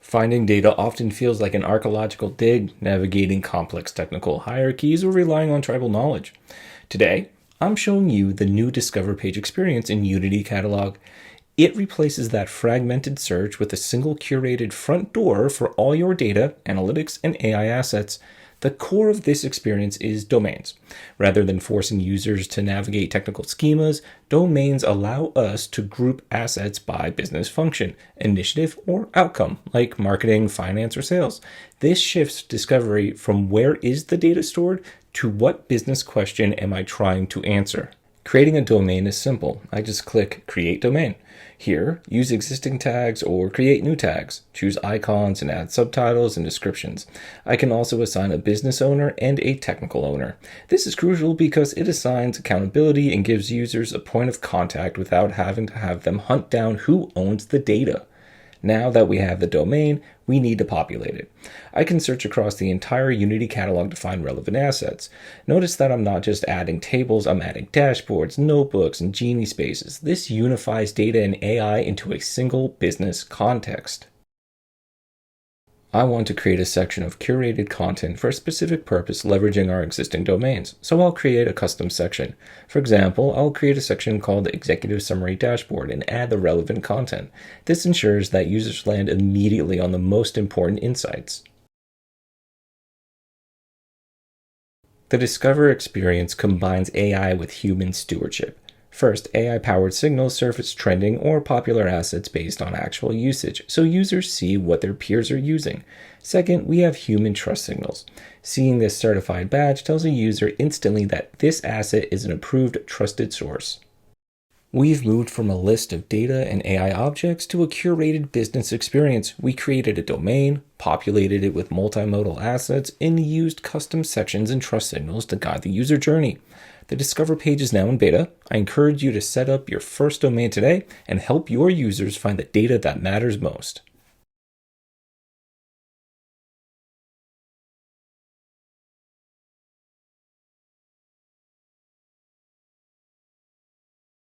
Finding data often feels like an archaeological dig, navigating complex technical hierarchies, or relying on tribal knowledge. Today, I'm showing you the new Discover page experience in Unity Catalog. It replaces that fragmented search with a single curated front door for all your data, analytics, and AI assets. The core of this experience is domains. Rather than forcing users to navigate technical schemas, domains allow us to group assets by business function, initiative, or outcome, like marketing, finance, or sales. This shifts discovery from where is the data stored to what business question am I trying to answer. Creating a domain is simple. I just click Create Domain. Here, use existing tags or create new tags. Choose icons and add subtitles and descriptions. I can also assign a business owner and a technical owner. This is crucial because it assigns accountability and gives users a point of contact without having to have them hunt down who owns the data. Now that we have the domain, we need to populate it. I can search across the entire Unity catalog to find relevant assets. Notice that I'm not just adding tables, I'm adding dashboards, notebooks, and Genie spaces. This unifies data and AI into a single business context. I want to create a section of curated content for a specific purpose leveraging our existing domains, so I'll create a custom section. For example, I'll create a section called Executive Summary Dashboard and add the relevant content. This ensures that users land immediately on the most important insights. The Discover experience combines AI with human stewardship. First, AI-powered signals surface trending or popular assets based on actual usage, so users see what their peers are using. Second, we have human trust signals. Seeing this certified badge tells a user instantly that this asset is an approved, trusted source. We've moved from a list of data and AI objects to a curated business experience. We created a domain, populated it with multimodal assets, and used custom sections and trust signals to guide the user journey. The Discover page is now in beta. I encourage you to set up your first domain today and help your users find the data that matters most.